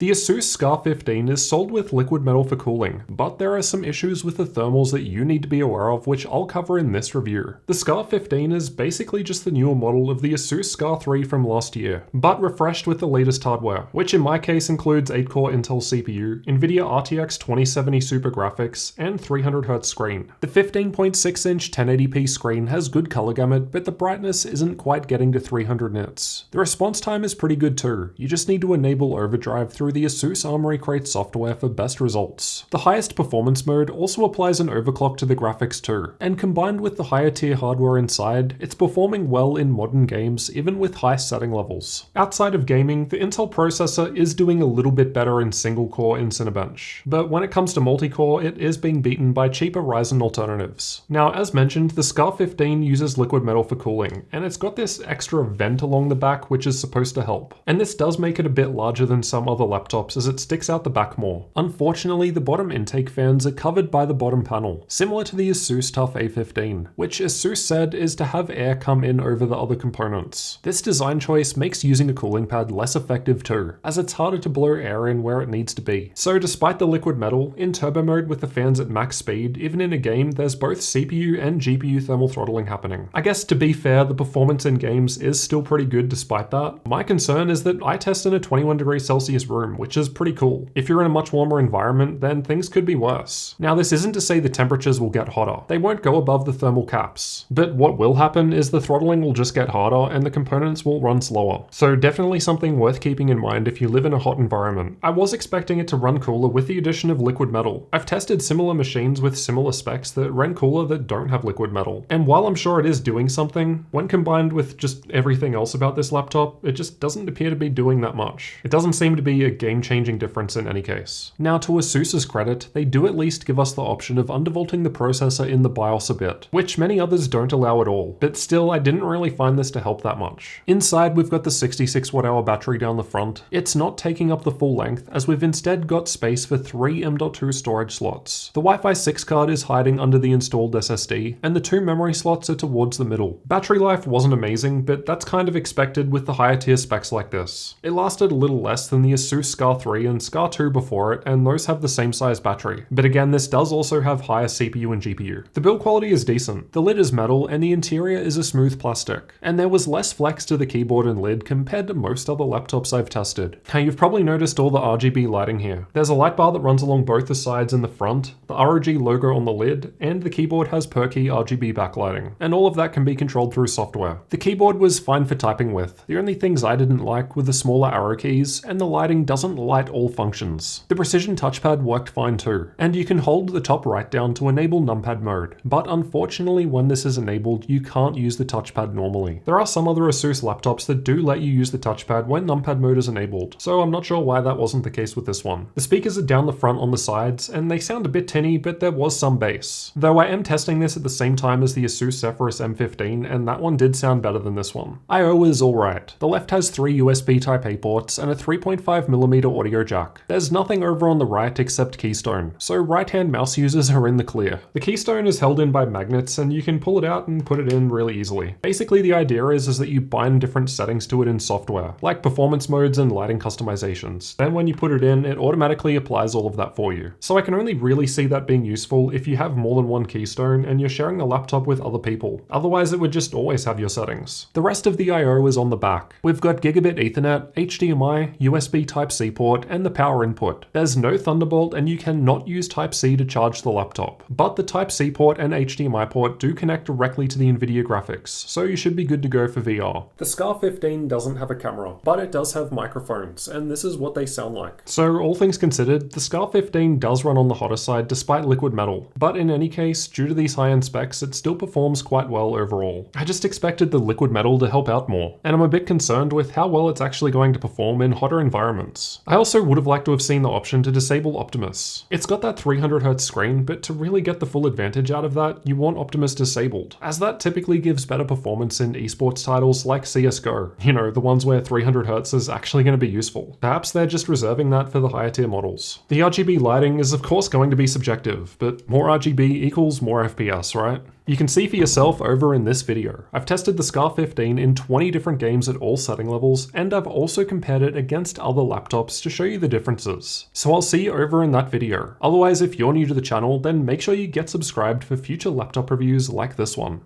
The ASUS SCAR 15 is sold with liquid metal for cooling, but there are some issues with the thermals that you need to be aware of, which I'll cover in this review. The SCAR 15 is basically just the newer model of the ASUS SCAR 3 from last year, but refreshed with the latest hardware, which in my case includes 8-core Intel CPU, NVIDIA RTX 2070 Super graphics, and 300Hz screen. The 15.6-inch 1080p screen has good color gamut, but the brightness isn't quite getting to 300 nits. The response time is pretty good too, you just need to enable overdrive through the ASUS Armory Crate software for best results. The highest performance mode also applies an overclock to the graphics too, and combined with the higher tier hardware inside, it's performing well in modern games even with high setting levels. Outside of gaming, the Intel processor is doing a little bit better in single core in Cinebench, but when it comes to multi-core, it is being beaten by cheaper Ryzen alternatives. Now, as mentioned, the SCAR 15 uses liquid metal for cooling, and it's got this extra vent along the back which is supposed to help. And this does make it a bit larger than some other laptops as it sticks out the back more. Unfortunately, the bottom intake fans are covered by the bottom panel, similar to the ASUS TUF A15, which ASUS said is to have air come in over the other components. This design choice makes using a cooling pad less effective too, as it's harder to blow air in where it needs to be. So despite the liquid metal, in turbo mode with the fans at max speed, even in a game, there's both CPU and GPU thermal throttling happening. I guess to be fair, the performance in games is still pretty good despite that. My concern is that I test in a 21°C room, which is pretty cool. If you're in a much warmer environment, then things could be worse. Now, this isn't to say the temperatures will get hotter. They won't go above the thermal caps. But what will happen is the throttling will just get harder and the components will run slower. So definitely something worth keeping in mind if you live in a hot environment. I was expecting it to run cooler with the addition of liquid metal. I've tested similar machines with similar specs that ran cooler that don't have liquid metal. And while I'm sure it is doing something, when combined with just everything else about this laptop, it just doesn't appear to be doing that much. It doesn't seem to be a game-changing difference in any case. Now, to ASUS's credit, they do at least give us the option of undervolting the processor in the BIOS a bit, which many others don't allow at all, but still I didn't really find this to help that much. Inside we've got the 66 watt-hour battery down the front. It's not taking up the full length, as we've instead got space for 3 M.2 storage slots. The Wi-Fi 6 card is hiding under the installed SSD, and the 2 memory slots are towards the middle. Battery life wasn't amazing, but that's kind of expected with the higher tier specs like this. It lasted a little less than the ASUS SCAR 3 and SCAR 2 before it, and those have the same size battery. But again, this does also have higher CPU and GPU. The build quality is decent. The lid is metal and the interior is a smooth plastic. And there was less flex to the keyboard and lid compared to most other laptops I've tested. Now, you've probably noticed all the RGB lighting here. There's a light bar that runs along both the sides and the front, the ROG logo on the lid, and the keyboard has Perky Rgb Backlighting. And all of that can be controlled through software. The keyboard was fine for typing with. The only things I didn't like were the smaller arrow keys, and the lighting doesn't light all functions. The precision touchpad worked fine too, and you can hold the top right down to enable numpad mode. But unfortunately, when this is enabled, you can't use the touchpad normally. There are some other ASUS laptops that do let you use the touchpad when numpad mode is enabled, so I'm not sure why that wasn't the case with this one. The speakers are down the front on the sides, and they sound a bit tinny, but there was some bass. Though I am testing this at the same time as the ASUS Zephyrus M15, and that one did sound better than this one. I/O is alright. The left has 3 USB Type-A ports and a 3.5mm audio jack. There's nothing over on the right except Keystone, so right-hand mouse users are in the clear. The Keystone is held in by magnets and you can pull it out and put it in really easily. Basically the idea is that you bind different settings to it in software, like performance modes and lighting customizations. Then when you put it in, it automatically applies all of that for you. So I can only really see that being useful if you have more than one Keystone and you're sharing a laptop with other people. Otherwise it would just always have your settings. The rest of the I/O is on the back. We've got Gigabit Ethernet, HDMI, USB Type-C port, and the power input. There's no Thunderbolt and you cannot use Type-C to charge the laptop. But the Type-C port and HDMI port do connect directly to the NVIDIA graphics, so you should be good to go for VR. The SCAR 15 doesn't have a camera, but it does have microphones, and this is what they sound like. So all things considered, the SCAR 15 does run on the hotter side despite liquid metal, but in any case, due to these high-end specs, it still performs quite well overall. I just expected the liquid metal to help out more, and I'm a bit concerned with how well it's actually going to perform in hotter environments. I also would have liked to have seen the option to disable Optimus. It's got that 300Hz screen, but to really get the full advantage out of that, you want Optimus disabled, as that typically gives better performance in esports titles like CSGO. You know, the ones where 300Hz is actually going to be useful. Perhaps they're just reserving that for the higher tier models. The RGB lighting is of course going to be subjective, but more RGB equals more FPS, right? You can see for yourself over in this video. I've tested the SCAR 15 in 20 different games at all setting levels, and I've also compared it against other laptops to show you the differences. So I'll see you over in that video. Otherwise, if you're new to the channel, then make sure you get subscribed for future laptop reviews like this one.